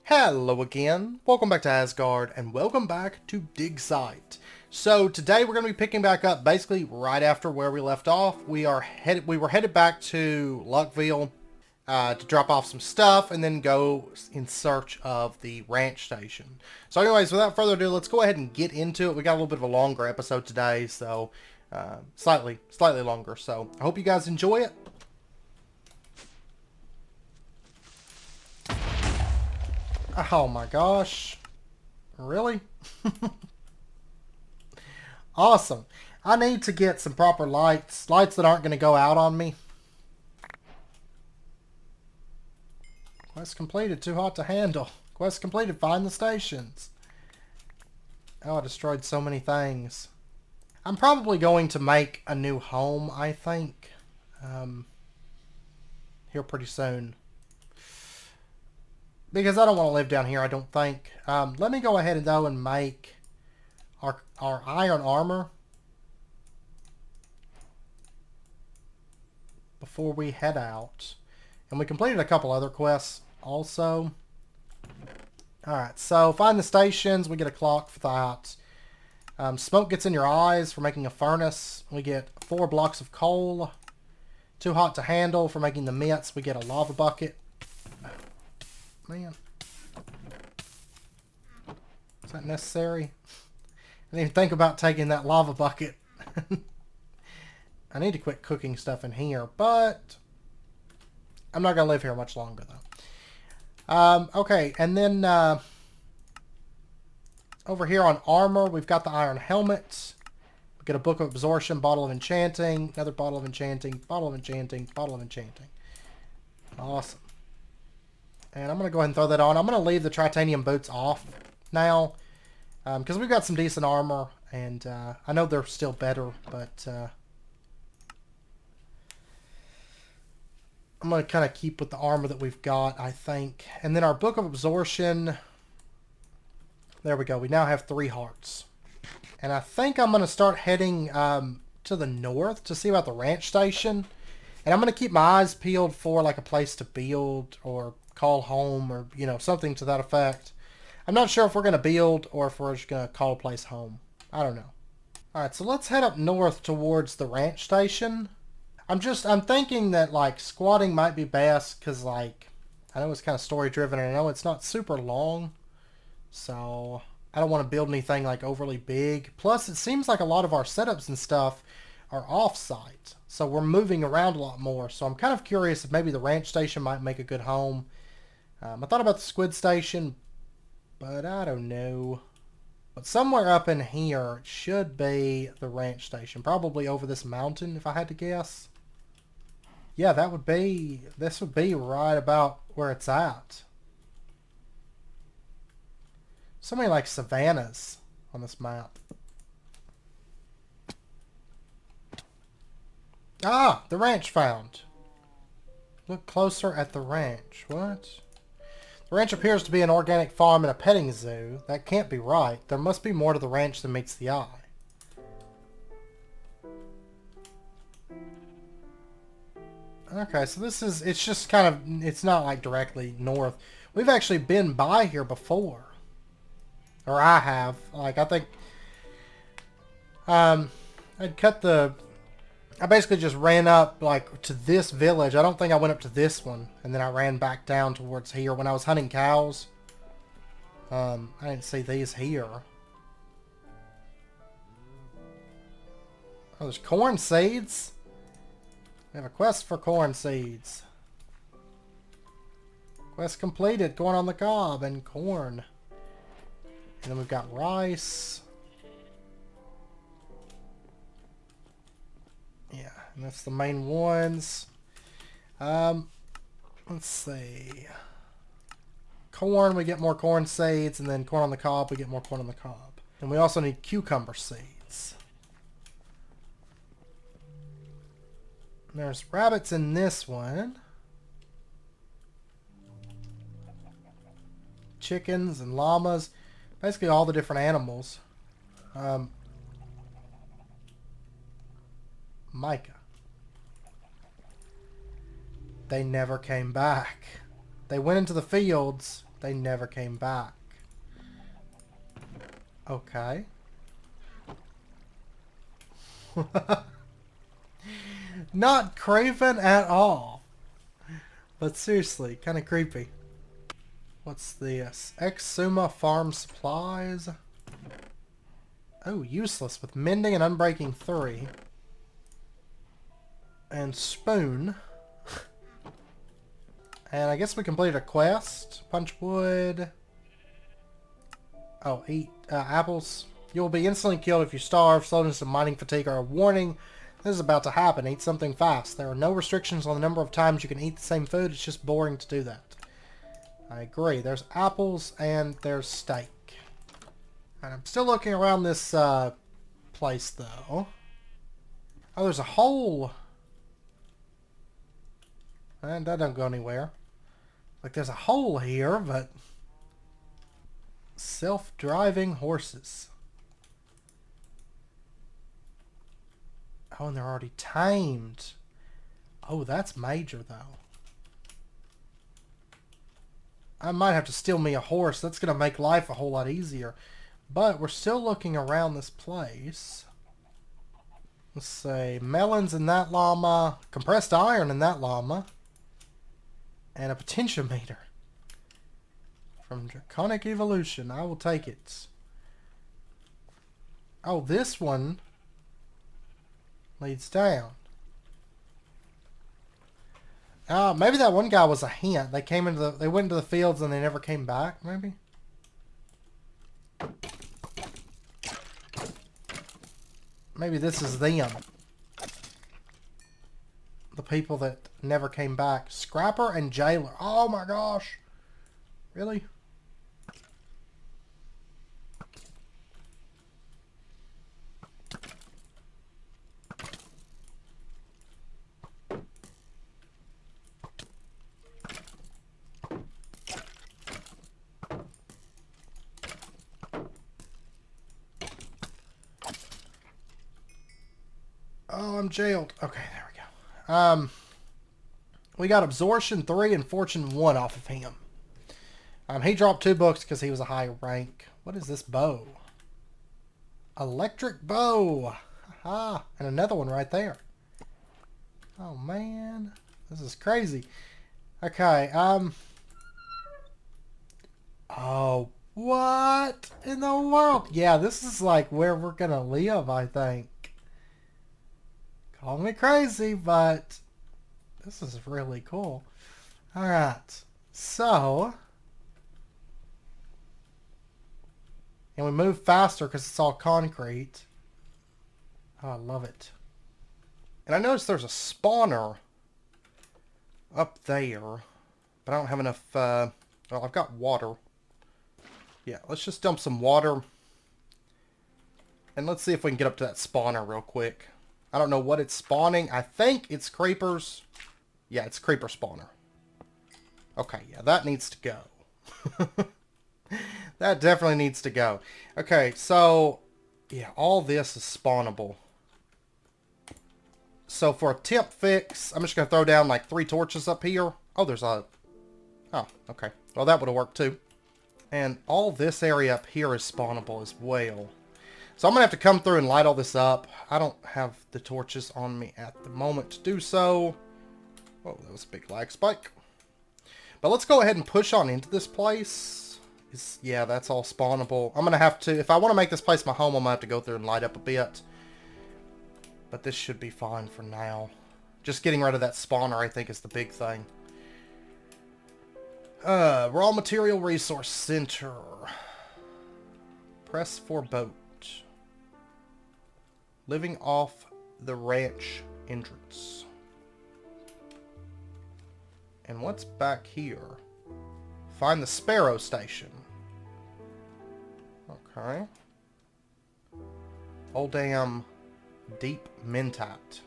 Hello again, welcome back to Asgard, and welcome back to Digsite. So today we're going to be picking back up basically right after where we left off. We were headed back to Luckville to drop off some stuff and then go in search of the ranch station. So anyways, without further ado, let's go ahead and get into it. We got a little bit of a longer episode today, so slightly longer. So I hope you guys enjoy it. Oh my gosh. Really? Awesome. I need to get some proper lights. Lights that aren't going to go out on me. Quest completed. Too hot to handle. Quest completed. Find the stations. Oh, I destroyed so many things. I'm probably going to make a new home, I think. Here pretty soon. Because I don't want to live down here, I don't think. Let me go ahead and though and make our iron armor before we head out. And we completed a couple other quests also. Alright, so find the stations. We get a clock for that. Smoke gets in your eyes for making a furnace. We get 4 blocks of coal. Too hot to handle for making the mitts. We get a lava bucket. Man. Is that necessary? I didn't even think about taking that lava bucket. I need to quit cooking stuff in here, but I'm not going to live here much longer, though. Okay, and then over here on armor, we've got the iron helmet. We get a book of absorption, bottle of enchanting, another bottle of enchanting, bottle of enchanting, bottle of enchanting. Awesome. And I'm going to go ahead and throw that on. I'm going to leave the titanium boots off now. Because we've got some decent armor. And I know they're still better. But I'm going to kind of keep with the armor that we've got, I think. And then our book of absorption. There we go. We now have 3 hearts. And I think I'm going to start heading to the north to see about the ranch station. And I'm going to keep my eyes peeled for like a place to build or call home or, you know, something to that effect. I'm not sure if we're going to build or if we're just going to call a place home. I don't know. Alright, so let's head up north towards the ranch station. I'm thinking that, like, squatting might be best because, like, I know it's kind of story driven and I know it's not super long. So I don't want to build anything, like, overly big. Plus, it seems like a lot of our setups and stuff are off-site. So we're moving around a lot more. So I'm kind of curious if maybe the ranch station might make a good home. I thought about the squid station, but I don't know. But somewhere up in here should be the ranch station. Probably over this mountain, if I had to guess. Yeah, this would be right about where it's at. So many, like, savannas on this map. Ah, the ranch found. Look closer at the ranch. What? The ranch appears to be an organic farm and a petting zoo. That can't be right. There must be more to the ranch than meets the eye. Okay, so it's just kind of, it's not like directly north. We've actually been by here before. Or I have. Like, I think, I basically just ran up, like, to this village. I don't think I went up to this one. And then I ran back down towards here when I was hunting cows. I didn't see these here. Oh, there's corn seeds? We have a quest for corn seeds. Quest completed. Corn on the cob and corn. And then we've got rice. Yeah, and that's the main ones. Let's see. Corn, we get more corn seeds, and then corn on the cob, we get more corn on the cob. And we also need cucumber seeds. And there's rabbits in this one. Chickens and llamas. Basically all the different animals. Micah. They never came back. They went into the fields. They never came back. Okay. Not craven at all. But seriously, kind of creepy. What's this? Exuma Farm Supplies. Oh, useless with mending and unbreaking 3. And spoon. And I guess we completed a quest. Punch wood. Oh, eat apples. You will be instantly killed if you starve. Slowness and mining fatigue are a warning. This is about to happen. Eat something fast. There are no restrictions on the number of times you can eat the same food. It's just boring to do that. I agree. There's apples and there's steak. And I'm still looking around this place, though. Oh, there's a hole. And that don't go anywhere. Like, there's a hole here, but... Self-driving horses. Oh, and they're already tamed. Oh, that's major, though. I might have to steal me a horse. That's going to make life a whole lot easier. But we're still looking around this place. Let's see. Melons in that llama. Compressed iron in that llama. And a potentiometer. From Draconic Evolution. I will take it. Oh, this one leads down. Maybe that one guy was a hint. They went into the fields and they never came back, maybe? Maybe this is them. The people that never came back. Scrapper and Jailer. Oh my gosh. Really? Oh, I'm jailed. Okay, there we go. We got Absorption 3 and Fortune 1 off of him. He dropped 2 books because he was a high rank. What is this bow? Electric bow. Aha. And another one right there. Oh, man. This is crazy. Okay, Oh, what in the world? Yeah, this is like where we're gonna live, I think. Call me crazy, but this is really cool. Alright, so... And we move faster because it's all concrete. Oh, I love it. And I noticed there's a spawner up there, but I don't have enough, well, I've got water. Yeah, let's just dump some water. And let's see if we can get up to that spawner real quick. I don't know what it's spawning. I think it's creepers. Yeah, it's creeper spawner. Okay, yeah, that needs to go. That definitely needs to go. Okay, so, yeah, all this is spawnable. So for a temp fix, I'm just going to throw down like 3 torches up here. Oh, there's a... Oh, okay. Well, that would have worked too. And all this area up here is spawnable as well. So I'm going to have to come through and light all this up. I don't have the torches on me at the moment to do so. Whoa, that was a big lag spike. But let's go ahead and push on into this place. Yeah, that's all spawnable. I'm going to have to, if I want to make this place my home, I'm going to have to go through and light up a bit. But this should be fine for now. Just getting rid of that spawner, I think, is the big thing. Raw Material Resource Center. Press for boat. Living off the ranch entrance. And what's back here? Find the Sparrow Station. Okay. Old damn deep mentat.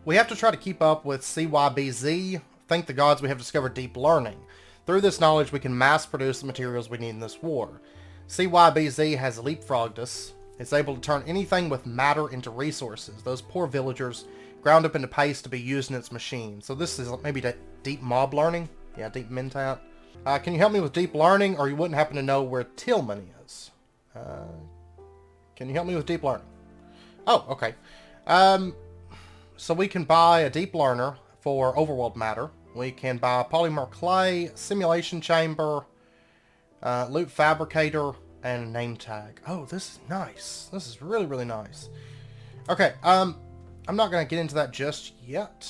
We have to try to keep up with CYBZ. Thank the gods we have discovered deep learning. Through this knowledge we can mass produce the materials we need in this war. CYBZ has leapfrogged us. It's able to turn anything with matter into resources. Those poor villagers ground up into paste to be used in its machine. So this is maybe that deep mob learning. Yeah, deep mentat. Can you help me with deep learning, or you wouldn't happen to know where Tillman is? Can you help me with deep learning? Oh, okay. So we can buy a deep learner for overworld matter. We can buy polymer clay, simulation chamber, loot fabricator, and a name tag. Oh, this is nice. This is really, really nice. Okay, I'm not going to get into that just yet,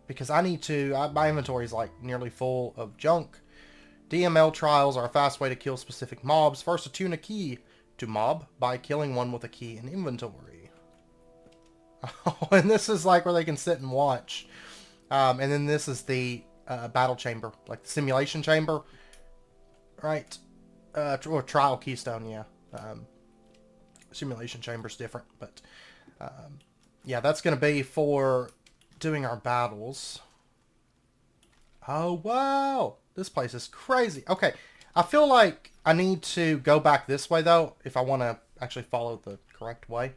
because I need to... my inventory is like nearly full of junk. DML trials are a fast way to kill specific mobs. First, attune a key to mob by killing one with a key in inventory. Oh, and this is like where they can sit and watch. And then this is the battle chamber, like the simulation chamber, right? Or trial keystone, yeah. Simulation chamber's different, but yeah, that's going to be for doing our battles. Oh, wow! This place is crazy. Okay, I feel like I need to go back this way, though, if I want to actually follow the correct way.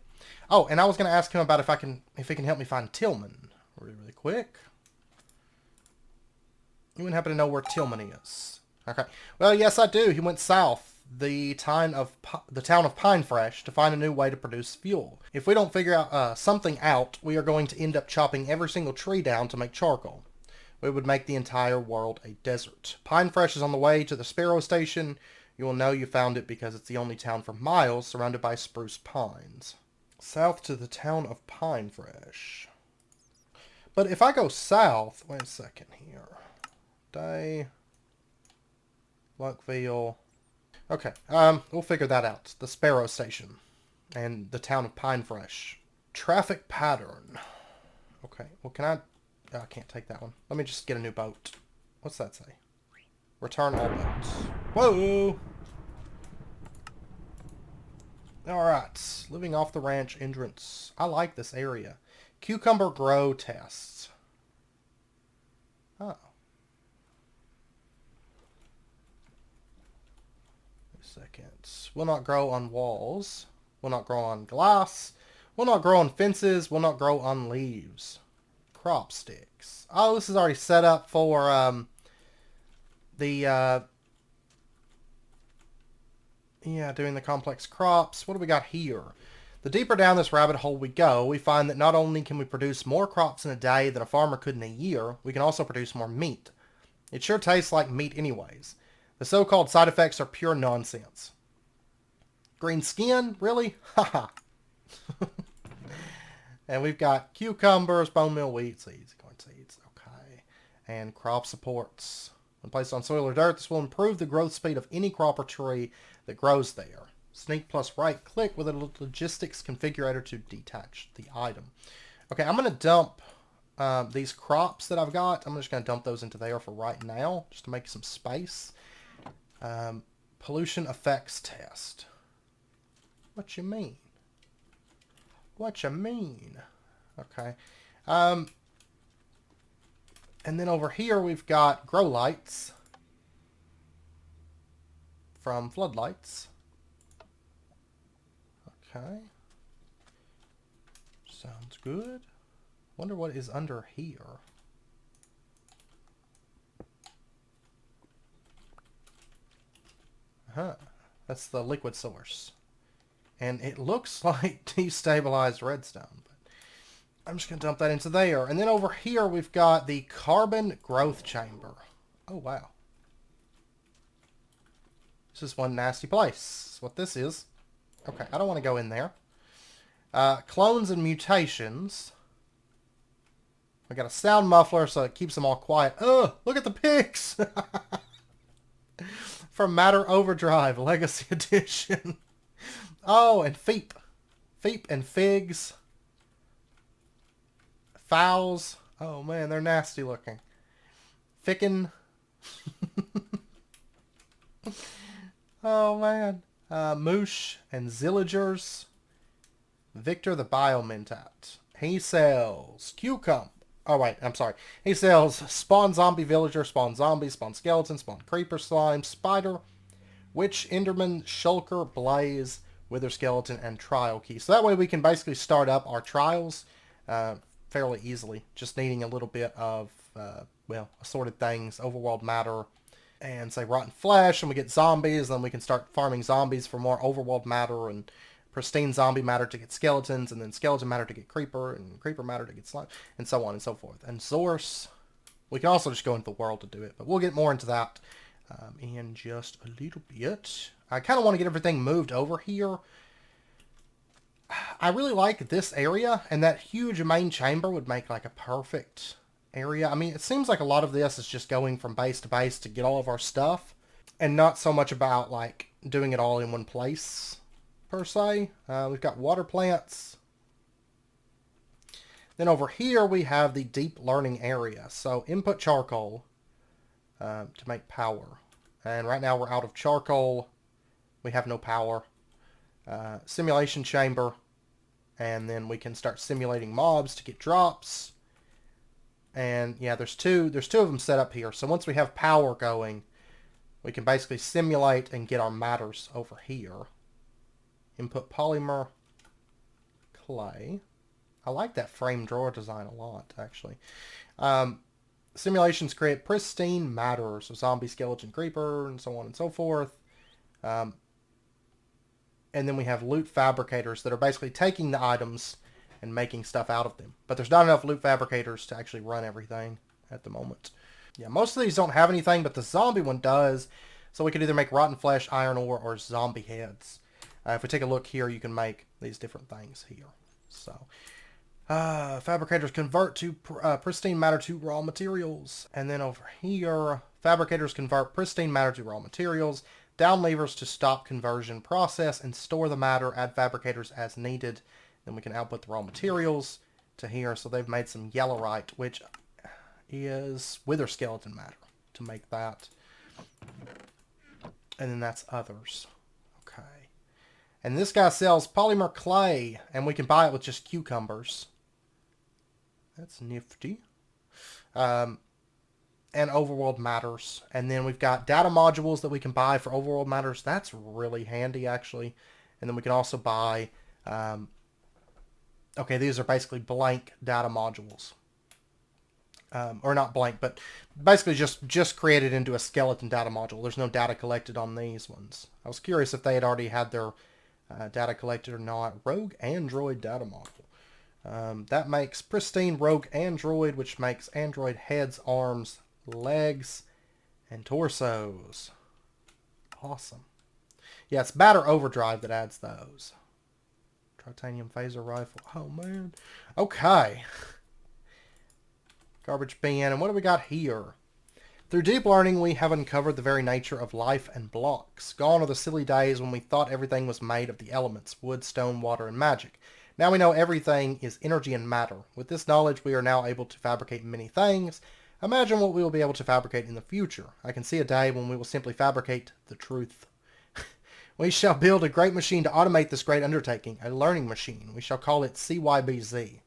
Oh, and I was going to ask him about if he can help me find Tillman really, really quick. You wouldn't happen to know where Tillman is. Okay. Well, yes, I do. He went south, the town of Pinefresh, to find a new way to produce fuel. If we don't figure out something out, we are going to end up chopping every single tree down to make charcoal. We would make the entire world a desert. Pinefresh is on the way to the Sparrow Station. You will know you found it because it's the only town for miles surrounded by spruce pines. South to the town of Pinefresh. But if I go south... Wait a second here. Day... Luckville... Okay, we'll figure that out. The Sparrow Station. And the town of Pinefresh. Traffic pattern. Okay, well can I... Oh, I can't take that one. Let me just get a new boat. What's that say? Return all boats. Whoa! Alright. Living off the ranch entrance. I like this area. Cucumber grow tests. Oh. Wait a second. Will not grow on walls. Will not grow on glass. Will not grow on fences. Will not grow on leaves. Crop sticks. Oh, this is already set up for yeah, doing the complex crops. What do we got here? The deeper down this rabbit hole we go, we find that not only can we produce more crops in a day than a farmer could in a year, we can also produce more meat. It sure tastes like meat anyways. The so-called side effects are pure nonsense. Green skin? Really? Haha. And we've got cucumbers, bone meal, wheat seeds, corn seeds, okay. And crop supports. When placed on soil or dirt, this will improve the growth speed of any crop or tree that grows there. Sneak plus right click with a logistics configurator to detach the item. Okay, I'm going to dump these crops that I've got. I'm just going to dump those into there for right now, just to make some space. Pollution effects test. What you mean? What you mean? Okay. And then over here we've got grow lights from floodlights. Okay. Sounds good. Wonder what is under here. Huh. That's the liquid source. And it looks like destabilized redstone. But I'm just going to dump that into there. And then over here we've got the carbon growth chamber. Oh, wow. This is one nasty place. That's what this is. Okay, I don't want to go in there. Clones and mutations. I got a sound muffler so it keeps them all quiet. Ugh, look at the pigs! From Matter Overdrive Legacy Edition. Oh, and feep. Feep and figs. Fowls. Oh, man, they're nasty looking. Ficken. Oh, man. Moosh and Zillagers. Victor the Biomentat. He sells cucumber. Oh, wait, I'm sorry. He sells spawn zombie villager, spawn zombie, spawn skeleton, spawn creeper slime, spider, witch, enderman, shulker, blaze, wither skeleton, and trial key. So that way we can basically start up our trials fairly easily. Just needing a little bit of, well, assorted things, overworld matter, and say rotten flesh, and we get zombies, then we can start farming zombies for more overworld matter, and pristine zombie matter to get skeletons, and then skeleton matter to get creeper, and creeper matter to get slime, and so on and so forth. And source, we can also just go into the world to do it, but we'll get more into that in just a little bit. I kind of want to get everything moved over here. I really like this area, and that huge main chamber would make like a perfect area. I mean, it seems like a lot of this is just going from base to base to get all of our stuff, and not so much about like doing it all in one place per se. We've got water plants. Then over here we have the deep learning area. So input charcoal to make power. And right now we're out of charcoal. We have no power. Simulation chamber. And then we can start simulating mobs to get drops. And yeah, there's two of them set up here. So once we have power going, we can basically simulate and get our matters over here. Input polymer, clay. I like that frame drawer design a lot, actually. Simulations create pristine matter, so zombie, skeleton, creeper, and so on and so forth. And then we have loot fabricators that are basically taking the items and making stuff out of them. But there's not enough loot fabricators to actually run everything at the moment. Yeah, most of these don't have anything, but the zombie one does. So we could either make rotten flesh, iron ore, or zombie heads. If we take a look here, you can make these different things here. So, fabricators convert to pristine matter to raw materials. And then over here, fabricators convert pristine matter to raw materials. Down levers to stop conversion process and store the matter. Add fabricators as needed. Then we can output the raw materials to here. So they've made some yellowite, which is wither skeleton matter to make that. And then that's others. Okay. And this guy sells polymer clay, and we can buy it with just cucumbers. That's nifty. And overworld matters. And then we've got data modules that we can buy for overworld matters. That's really handy, actually. And then we can also buy... okay, these are basically blank data modules. Or not blank, but basically just created into a skeleton data module. There's no data collected on these ones. I was curious if they had already had their data collected or not. Rogue Android data module. That makes pristine Rogue Android, which makes Android heads, arms, legs, and torsos. Awesome. Yeah, it's Batter Overdrive that adds those. Titanium phaser rifle. Oh, man. Okay. Garbage bin. And what do we got here? Through deep learning, we have uncovered the very nature of life and blocks. Gone are the silly days when we thought everything was made of the elements, wood, stone, water, and magic. Now we know everything is energy and matter. With this knowledge, we are now able to fabricate many things. Imagine what we will be able to fabricate in the future. I can see a day when we will simply fabricate the truth. We shall build a great machine to automate this great undertaking, a learning machine. We shall call it CYBZ.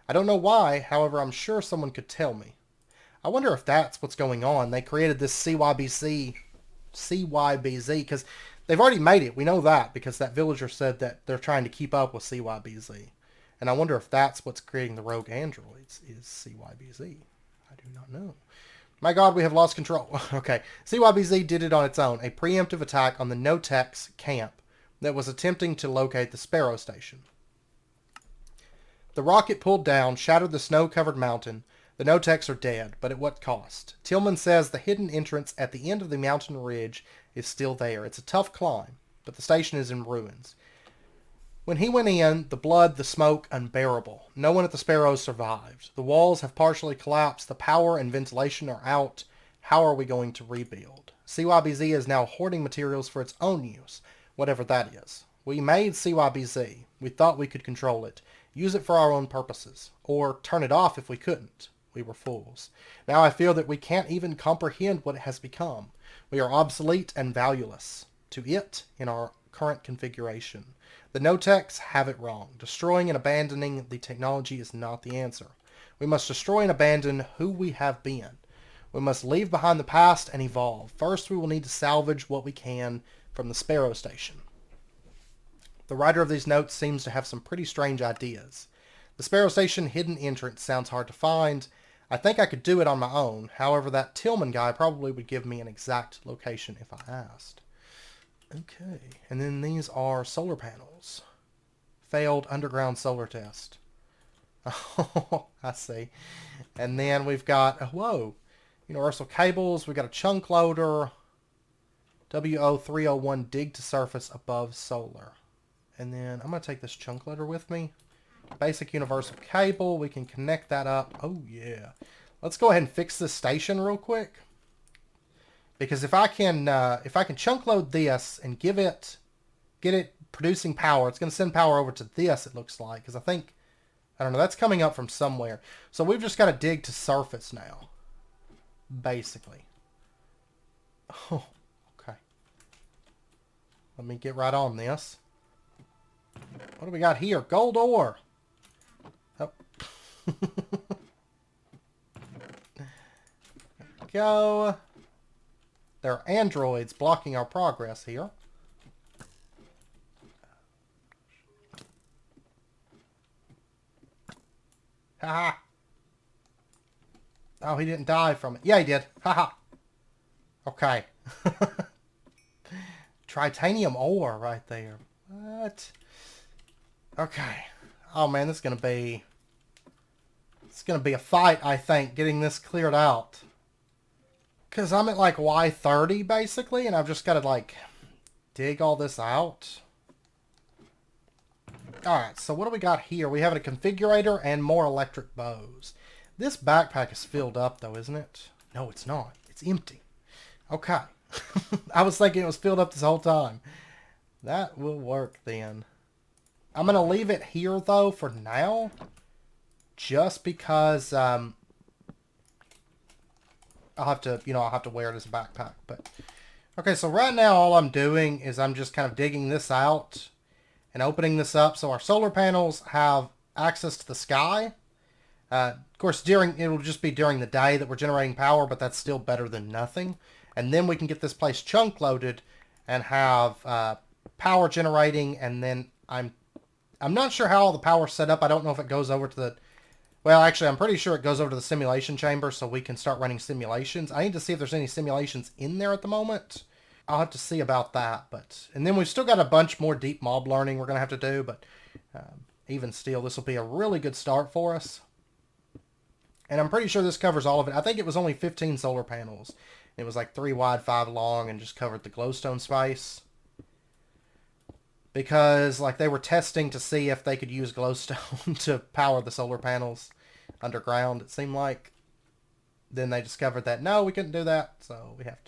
I don't know why, however, I'm sure someone could tell me. I wonder if that's what's going on. They created this CYBZ, because they've already made it. We know that because that villager said that they're trying to keep up with CYBZ. And I wonder if that's what's creating the rogue androids, is CYBZ. I do not know. My God, we have lost control. Okay, CYBZ did it on its own, a preemptive attack on the No-Techs camp that was attempting to locate the Sparrow Station. The rocket pulled down, shattered the snow-covered mountain. The No-Techs are dead, but at what cost? Tillman says the hidden entrance at the end of the mountain ridge is still there. It's a tough climb, but the station is in ruins. When he went in, the blood, the smoke, unbearable. No one at the Sparrows survived. The walls have partially collapsed. The power and ventilation are out. How are we going to rebuild? CYBZ is now hoarding materials for its own use, whatever that is. We made CYBZ. We thought we could control it, use it for our own purposes, or turn it off if we couldn't. We were fools. Now I feel that we can't even comprehend what it has become. We are obsolete and valueless to it in our current configuration. The No-Techs have it wrong. Destroying and abandoning the technology is not the answer. We must destroy and abandon who we have been. We must leave behind the past and evolve. First, we will need to salvage what we can from the Sparrow Station. The writer of these notes seems to have some pretty strange ideas. The Sparrow Station hidden entrance sounds hard to find. I think I could do it on my own. However, that Tillman guy probably would give me an exact location if I asked. Okay, and then these are solar panels. Failed underground solar test. Oh, I see. And then we've got, whoa, universal cables. We've got a chunk loader. WO301 dig to surface above solar. And then I'm going to take this chunk loader with me. Basic universal cable. We can connect that up. Oh, yeah. Let's go ahead and fix this station real quick. Because if I can chunk load this and get it producing power, it's going to send power over to this, it looks like. Because I don't know, that's coming up from somewhere. So we've just got to dig to surface now. Basically. Oh, okay. Let me get right on this. What do we got here? Gold ore. Oh. Go. There are androids blocking our progress here. Haha. Oh, he didn't die from it. Yeah, he did. Haha. Okay. Titanium ore right there. What? Okay. Oh man, it's gonna be a fight, I think, getting this cleared out. Because I'm at like Y30 basically, and I've just got to like dig all this out. Alright, so what do we got here? We have a configurator and more electric bows. This backpack is filled up though, isn't it? No, it's not. It's empty. Okay. I was thinking it was filled up this whole time. That will work then. I'm going to leave it here though for now. Just because I'll have to wear it as a backpack. But okay, so right now all I'm doing is I'm just kind of digging this out and opening this up so our solar panels have access to the sky. Of course, it'll just be during the day that we're generating power, but that's still better than nothing. And then we can get this place chunk loaded and have power generating. And then I'm not sure how all the power's set up. I don't know if it goes over to the... Well, actually, I'm pretty sure it goes over to the simulation chamber so we can start running simulations. I need to see if there's any simulations in there at the moment. I'll have to see about that. And then we've still got a bunch more deep mob learning we're going to have to do. But even still, this will be a really good start for us. And I'm pretty sure this covers all of it. I think it was only 15 solar panels. It was like 3 wide, 5 long, and just covered the glowstone space. Because, like, they were testing to see if they could use glowstone to power the solar panels underground, it seemed like. Then they discovered that, no, we couldn't do that. So we have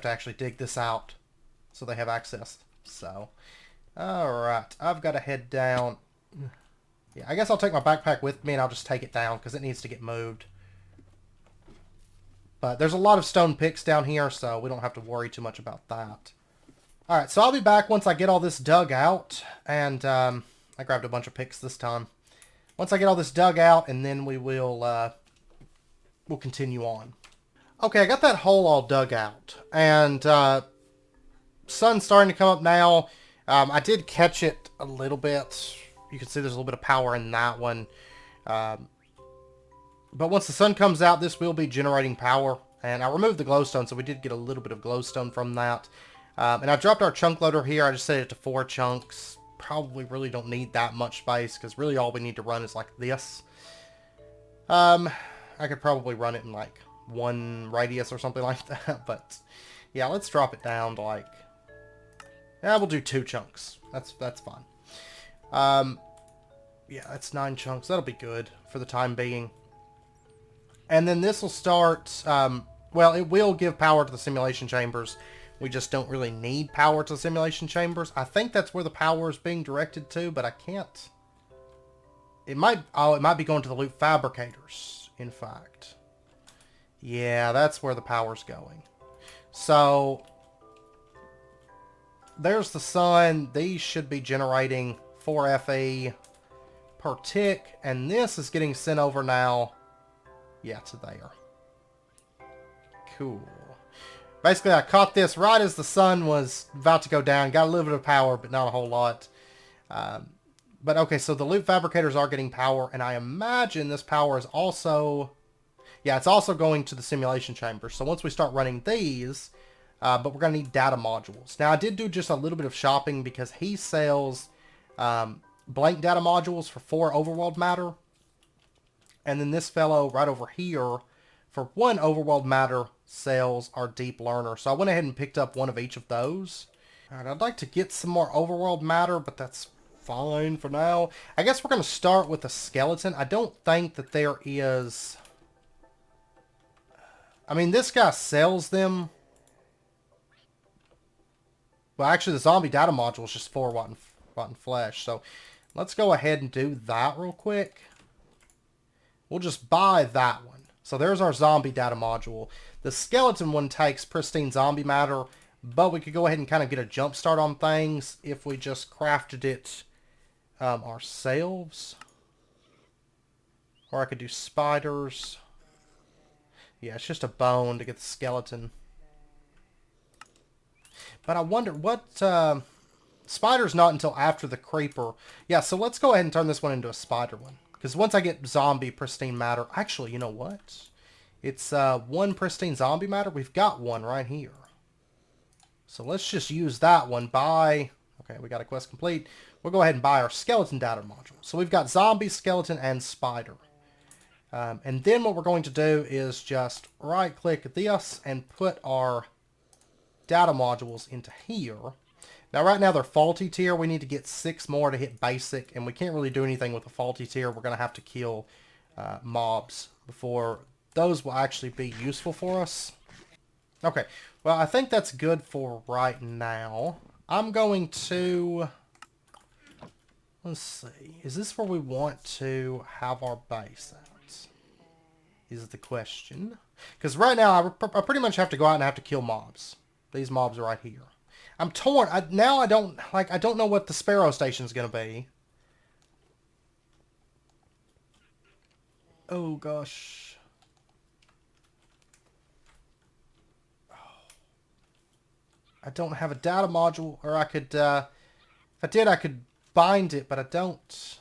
to actually dig this out so they have access. So, alright. I've got to head down. Yeah, I guess I'll take my backpack with me and I'll just take it down because it needs to get moved. But there's a lot of stone picks down here, so we don't have to worry too much about that. Alright, so I'll be back once I get all this dug out. And I grabbed a bunch of picks this time. Once I get all this dug out, and then we'll continue on. Okay, I got that hole all dug out. And sun's starting to come up now. I did catch it a little bit. You can see there's a little bit of power in that one. But once the sun comes out, this will be generating power. And I removed the glowstone, so we did get a little bit of glowstone from that. And I dropped our chunk loader here. I just set it to 4 chunks. Probably really don't need that much space, because really all we need to run is like this. I could probably run it in like 1 radius or something like that. But yeah, let's drop it down to like... Yeah, we'll do 2 chunks. That's fine. Yeah, that's 9 chunks. That'll be good for the time being. And then this will start... well, it will give power to the simulation chambers. We just don't really need power to the simulation chambers. I think that's where the power is being directed to, but I can't... It might be going to the loot fabricators, in fact. Yeah, that's where the power's going. So... There's the sun. These should be generating 4 FE per tick. And this is getting sent over now. Yeah, to there. Cool. Basically, I caught this right as the sun was about to go down. Got a little bit of power, but not a whole lot. But okay, so the loot fabricators are getting power. And I imagine this power is also Yeah, it's also going to the simulation chamber. So once we start running these, but we're going to need data modules. Now, I did do just a little bit of shopping because he sells blank data modules for 4 overworld matter. And then this fellow right over here, for 1 overworld matter, sells our deep learner. So I went ahead and picked up one of each of those. All right, I'd like to get some more overworld matter, but that's fine for now. I guess we're going to start with a skeleton. I don't think that there is... I mean, this guy sells them. Well, actually, the zombie data module is just 4 rotten flesh. So let's go ahead and do that real quick. We'll just buy that one. So there's our zombie data module. The skeleton one takes pristine zombie matter, but we could go ahead and kind of get a jump start on things if we just crafted it ourselves. Or I could do spiders. Yeah, it's just a bone to get the skeleton. But I wonder what... spider's not until after the creeper. Yeah, so let's go ahead and turn this one into a spider one. Because once I get zombie pristine matter... Actually, you know what? It's 1 pristine zombie matter. We've got one right here. So let's just use that one. Buy... Okay, we got a quest complete. We'll go ahead and buy our skeleton data module. So we've got zombie, skeleton, and spider. And then what we're going to do is just right-click this and put our data modules into here. Now, right now, they're faulty tier. We need to get 6 more to hit basic, and we can't really do anything with a faulty tier. We're going to have to kill mobs before those will actually be useful for us. Okay, well, I think that's good for right now. I'm going to... Let's see. Is this where we want to have our base at? Is the question. Because right now, I pretty much have to go out and have to kill mobs. These mobs are right here. I'm torn. Now I don't know what the sparrow station is going to be. Oh, gosh. I don't have a data module, or I could, if I did, I could bind it, but I don't.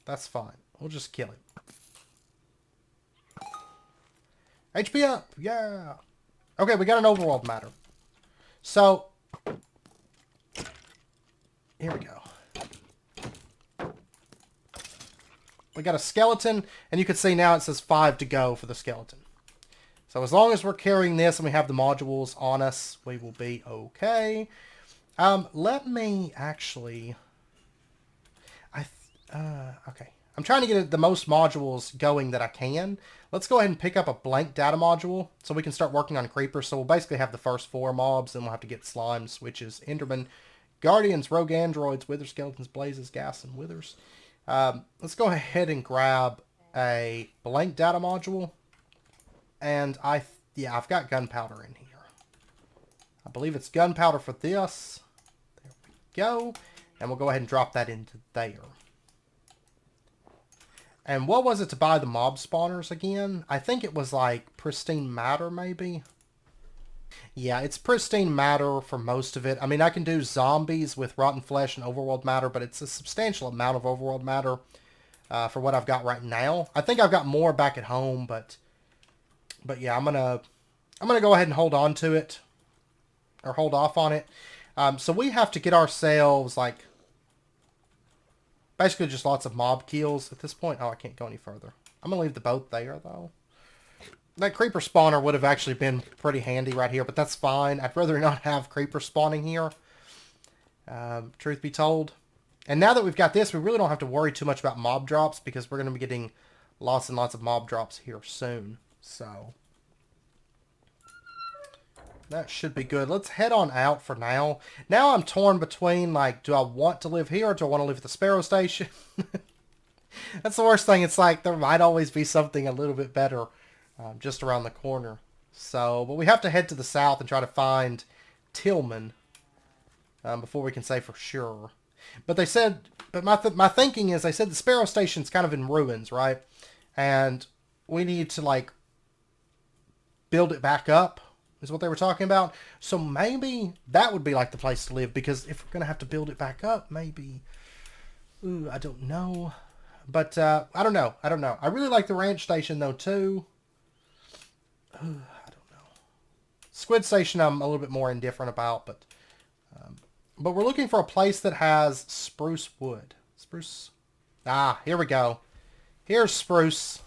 That's fine. We'll just kill it. HP up! Yeah! Okay, we got an overworld matter. So, here we go. We got a skeleton, and you can see now it says 5 to go for the skeleton. So as long as we're carrying this and we have the modules on us, we will be okay. Let me actually... okay. I'm trying to get the most modules going that I can. Let's go ahead and pick up a blank data module so we can start working on creepers. So we'll basically have the first 4 mobs, then we'll have to get slimes, witches, endermen, guardians, rogue androids, wither skeletons, blazes, gas, and withers. Let's go ahead and grab a blank data module. And yeah, I've got gunpowder in here. I believe it's gunpowder for this. There we go. And we'll go ahead and drop that into there. And what was it to buy the mob spawners again? I think it was like pristine matter, maybe? Yeah, it's pristine matter for most of it. I mean, I can do zombies with rotten flesh and overworld matter, but it's a substantial amount of overworld matter for what I've got right now. I think I've got more back at home, but yeah, I'm gonna go ahead and hold on to it, or hold off on it. So we have to get ourselves like... basically just lots of mob kills at this point. Oh, I can't go any further. I'm going to leave the boat there, though. That creeper spawner would have actually been pretty handy right here, but that's fine. I'd rather not have creeper spawning here, truth be told. And now that we've got this, we really don't have to worry too much about mob drops because we're going to be getting lots and lots of mob drops here soon. So that should be good. Let's head on out for now. Now I'm torn between, like, do I want to live here or do I want to live at the sparrow station? That's the worst thing. It's like there might always be something a little bit better just around the corner. So, but we have to head to the south and try to find Tillman before we can say for sure. But they said, but my thinking is, they said the sparrow station's kind of in ruins, right? And we need to, like, build it back up, is what they were talking about. So maybe that would be like the place to live, because if we're going to have to build it back up, maybe... Ooh, I don't know. But I don't know. I don't know. I really like the ranch station though too. I don't know. Squid station I'm a little bit more indifferent about, but we're looking for a place that has spruce wood. Spruce. Ah, here we go. Here's spruce.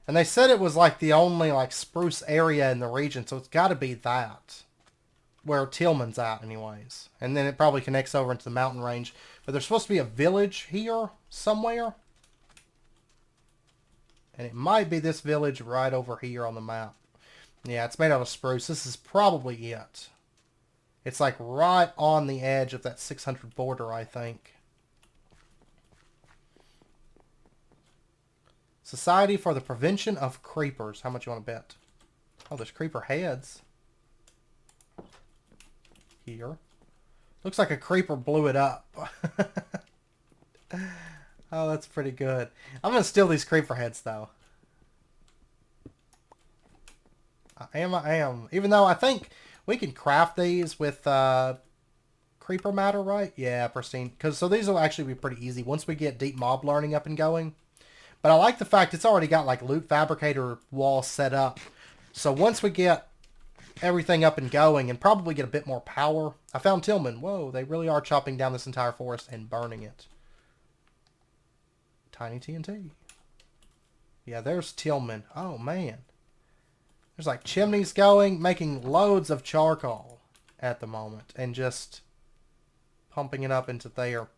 And they said it was like the only like spruce area in the region, so it's got to be that. Where Tillman's at anyways. And then it probably connects over into the mountain range. But there's supposed to be a village here somewhere. And it might be this village right over here on the map. Yeah, it's made out of spruce. This is probably it. It's like right on the edge of that 600 border, I think. Society for the Prevention of Creepers. How much you want to bet? Oh, there's creeper heads. Here. Looks like a creeper blew it up. Oh, that's pretty good. I'm going to steal these creeper heads, though. I am. Even though I think we can craft these with creeper matter, right? Yeah, pristine. So these will actually be pretty easy once we get deep mob learning up and going. But I like the fact it's already got like loot fabricator walls set up. So once we get everything up and going and probably get a bit more power. I found Tillman. Whoa, they really are chopping down this entire forest and burning it. Tiny TNT. Yeah, there's Tillman. Oh, man. There's like chimneys going, making loads of charcoal at the moment. And just pumping it up into there.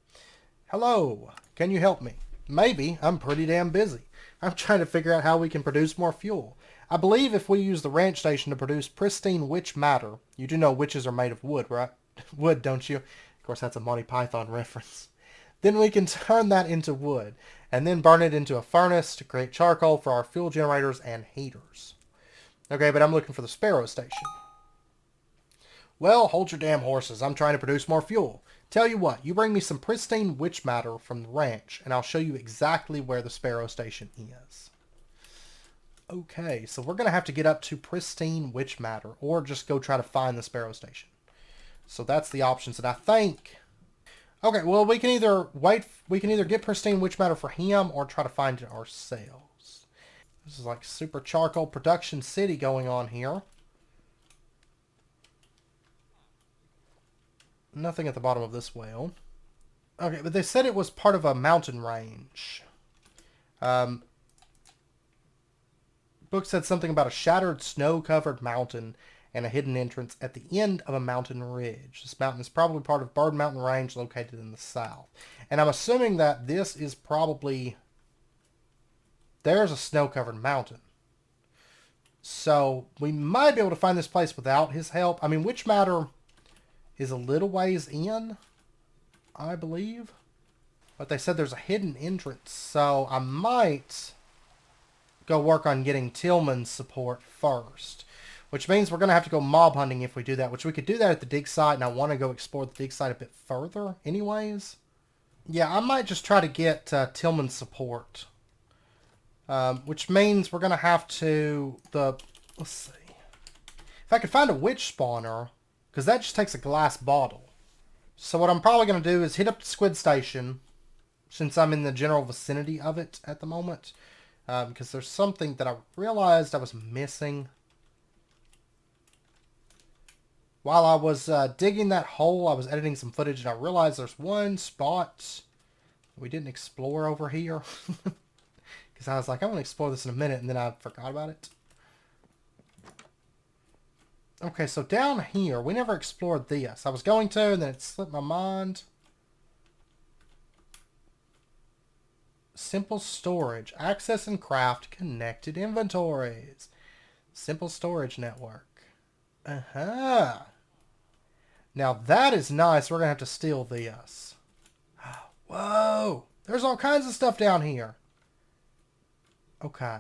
Hello, can you help me? Maybe. I'm pretty damn busy. I'm trying to figure out how we can produce more fuel. I believe if we use the ranch station to produce pristine witch matter, you do know witches are made of wood, right? Wood, don't you? Of course, that's a Monty Python reference. Then we can turn that into wood, and then burn it into a furnace to create charcoal for our fuel generators and heaters. Okay, but I'm looking for the sparrow station. Well, hold your damn horses. I'm trying to produce more fuel. Tell you what, you bring me some pristine witch matter from the ranch, and I'll show you exactly where the sparrow station is. Okay, so we're going to have to get up to pristine witch matter, or just go try to find the sparrow station. So that's the options, and I think... Okay, well, we can either get pristine witch matter for him, or try to find it ourselves. This is like super charcoal production city going on here. Nothing at the bottom of this well. Okay, but they said it was part of a mountain range. Book said something about a shattered snow-covered mountain and a hidden entrance at the end of a mountain ridge. This mountain is probably part of Bird Mountain Range located in the south. And I'm assuming that this is probably... There's a snow-covered mountain. So we might be able to find this place without his help. I mean, Witch Matter is a little ways in, I believe. But they said there's a hidden entrance. So I might go work on getting Tillman's support first. Which means we're going to have to go mob hunting if we do that. Which we could do that at the dig site. And I want to go explore the dig site a bit further anyways. Yeah, I might just try to get Tillman's support. Which means we're going to have to... Let's see. If I could find a witch spawner... Because that just takes a glass bottle. So what I'm probably going to do is hit up the squid station. Since I'm in the general vicinity of it at the moment. Because there's something that I realized I was missing. While I was digging that hole, I was editing some footage and I realized there's one spot we didn't explore over here. Because I was like, I want to explore this in a minute, and then I forgot about it. Okay, so down here, we never explored this. I was going to, and then it slipped my mind. Simple storage. Access and craft connected inventories. Simple storage network. Uh-huh. Now that is nice. We're going to have to steal this. Whoa! There's all kinds of stuff down here. Okay.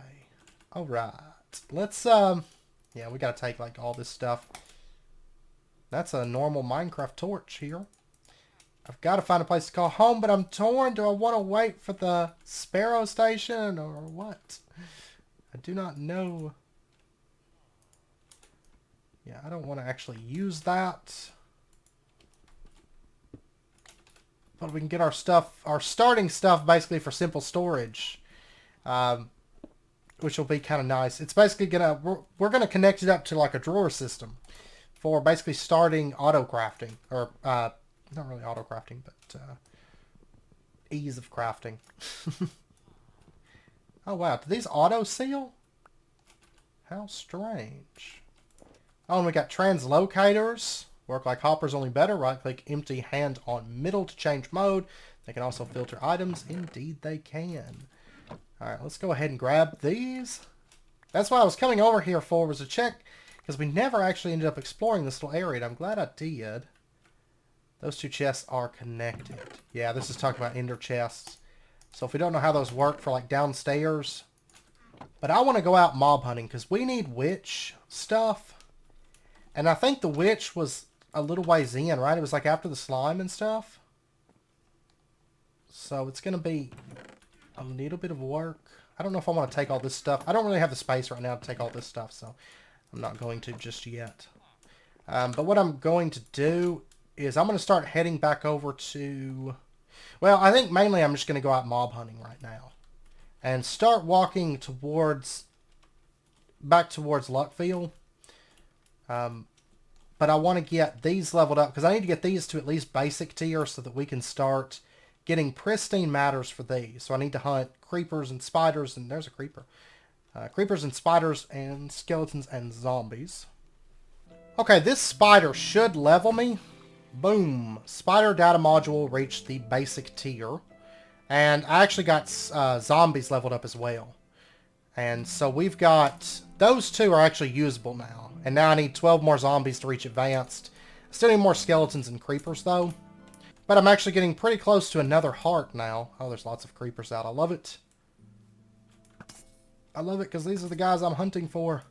Alright. Let's, yeah, we gotta take, like, all this stuff. That's a normal Minecraft torch here. I've got to find a place to call home, but I'm torn. Do I want to wait for the sparrow station, or what? I do not know. Yeah, I don't want to actually use that. but we can get our stuff, our starting stuff, basically for simple storage, which will be kind of nice. It's basically we're gonna connect it up to like a drawer system for basically starting auto crafting, or not really auto crafting, but ease of crafting. Oh wow, do these auto seal? How strange. Oh, and we got translocators. Work like hoppers, only better. Right click empty hand on middle to change mode. They can also filter items. Indeed they can. Alright, let's go ahead and grab these. That's what I was coming over here for, was to check, because we never actually ended up exploring this little area, and I'm glad I did. Those two chests are connected. Yeah, this is talking about ender chests. So if we don't know how those work for like downstairs. But I want to go out mob hunting, because we need witch stuff. And I think the witch was a little ways in, right? It was like after the slime and stuff. So it's going to be a little bit of work. I don't know if I want to take all this stuff. I don't really have the space right now to take all this stuff, so I'm not going to just yet. But what I'm going to do is I'm going to start heading back over to... Well, I think mainly I'm just going to go out mob hunting right now. And start walking towards... back towards Luckfield. But I want to get these leveled up, because I need to get these to at least basic tier so that we can start getting pristine matters for these. So I need to hunt creepers and spiders, and there's a creeper. Creepers and spiders and skeletons and zombies. Okay, this spider should level me. Boom. Spider data module reached the basic tier. And I actually got zombies leveled up as well. And so we've got... Those two are actually usable now. And now I need 12 more zombies to reach advanced. Still need more skeletons and creepers though. But I'm actually getting pretty close to another heart now. Oh, there's lots of creepers out. I love it. I love it because these are the guys I'm hunting for.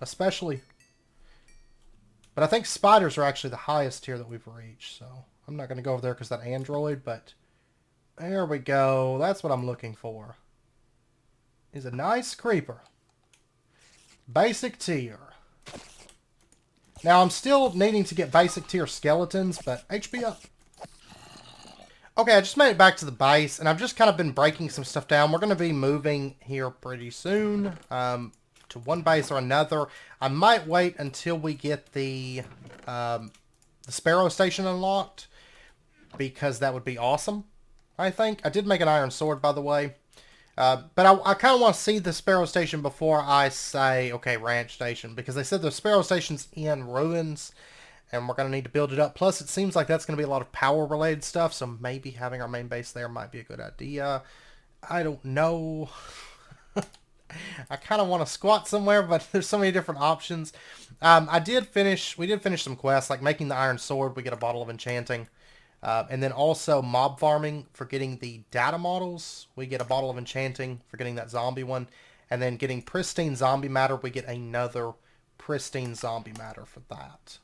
Especially. But I think spiders are actually the highest tier that we've reached. So I'm not going to go over there because that android. But there we go. That's what I'm looking for. Is a nice creeper. Basic tier. Now I'm still needing to get basic tier skeletons, but HP up. Okay, I just made it back to the base, and I've just kind of been breaking some stuff down. We're going to be moving here pretty soon to one base or another. I might wait until we get the sparrow station unlocked, because that would be awesome, I think. I did make an iron sword, by the way. But I kind of want to see the sparrow station before I say, okay, ranch station. Because they said the sparrow station's in ruins. And we're going to need to build it up. Plus, it seems like that's going to be a lot of power-related stuff. So maybe having our main base there might be a good idea. I don't know. I kind of want to squat somewhere, but there's so many different options. We did finish some quests, like making the iron sword. We get a bottle of enchanting. And then also mob farming for getting the data models. We get a bottle of enchanting for getting that zombie one. And then getting pristine zombie matter, we get another pristine zombie matter for that.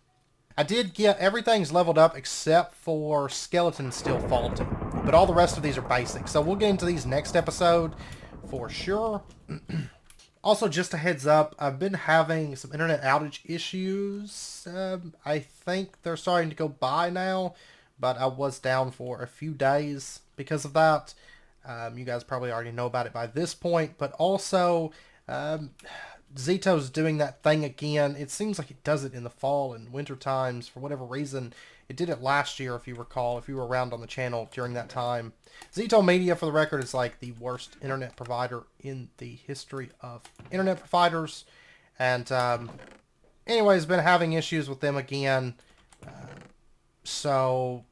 I did get, everything's leveled up except for skeleton still faulty. But all the rest of these are basic. So we'll get into these next episode for sure. Also, just a heads up, I've been having some internet outage issues. I think they're starting to go by now. But I was down for a few days because of that. You guys probably already know about it by this point. But also, Zito's doing that thing again. It seems like it does it in the fall and winter times for whatever reason. It did it last year, if you recall, if you were around on the channel during that time. Zito Media, for the record, is like the worst internet provider in the history of internet providers. And anyways, been having issues with them again. So,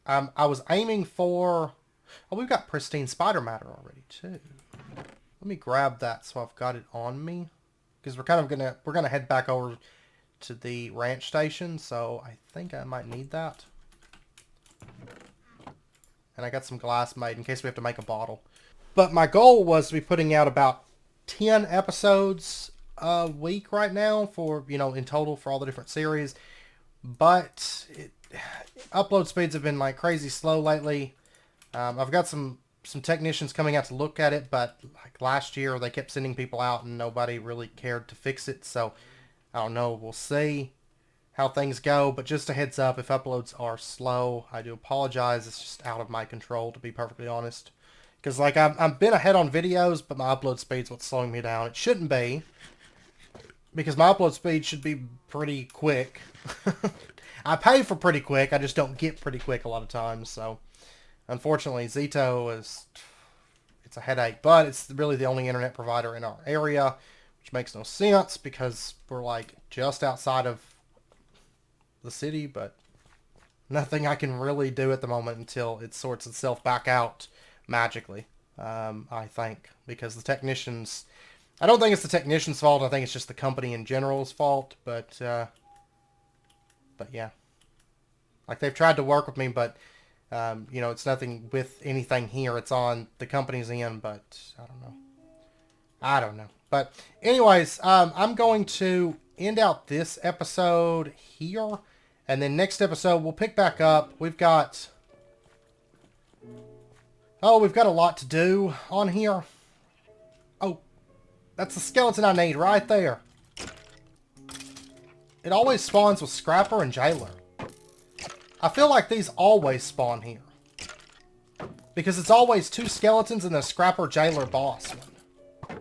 I was aiming for... Oh, we've got pristine spider matter already, too. Let me grab that so I've got it on me. Because we're kind of we're gonna head back over to the ranch station, so I think I might need that. And I got some glass made in case we have to make a bottle. But my goal was to be putting out about 10 episodes a week right now for, you know, in total for all the different series. But upload speeds have been like crazy slow lately. I've got some technicians coming out to look at it, but like last year they kept sending people out and nobody really cared to fix it. So I don't know. We'll see how things go. But just a heads up, if uploads are slow, I do apologize. It's just out of my control, to be perfectly honest. Because, like, I've been ahead on videos, but my upload speed's what's slowing me down. It shouldn't be, because my upload speed should be pretty quick. I pay for pretty quick, I just don't get pretty quick a lot of times, so... Unfortunately, Zito it's a headache, but it's really the only internet provider in our area, which makes no sense, because we're, like, just outside of the city, but nothing I can really do at the moment until it sorts itself back out magically, I think, because the technicians... I don't think it's the technician's fault. I think it's just the company in general's fault. But yeah, like they've tried to work with me, but you know, it's nothing with anything here. It's on the company's end, but I don't know. But anyways, I'm going to end out this episode here, and then next episode we'll pick back up. We've got a lot to do on here. Oh. That's the skeleton I need right there. It always spawns with Scrapper and Jailer. I feel like these always spawn here. Because it's always 2 skeletons and the Scrapper Jailer boss one.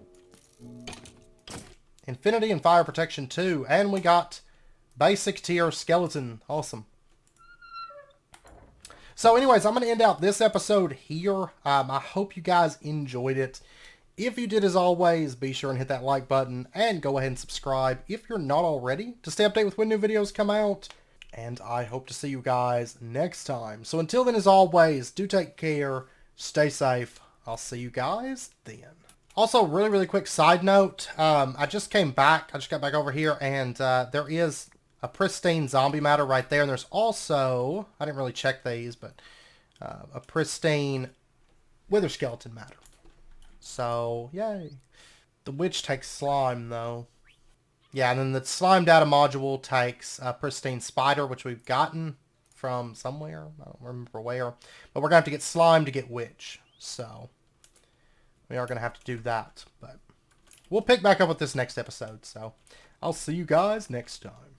Infinity and Fire Protection 2. And we got basic tier skeleton. Awesome. So anyways, I'm going to end out this episode here. I hope you guys enjoyed it. If you did, as always, be sure and hit that like button and go ahead and subscribe if you're not already to stay updated with when new videos come out. And I hope to see you guys next time. So until then, as always, do take care, stay safe. I'll see you guys then. Also, really quick side note. I just got back over here, and there is a pristine zombie matter right there. And there's also, I didn't really check these, but a pristine wither skeleton matter. So, yay. The witch takes slime, though. Yeah, and then the slime data module takes a pristine spider, which we've gotten from somewhere. I don't remember where. But we're going to have to get slime to get witch. So, we are going to have to do that. But we'll pick back up with this next episode. So, I'll see you guys next time.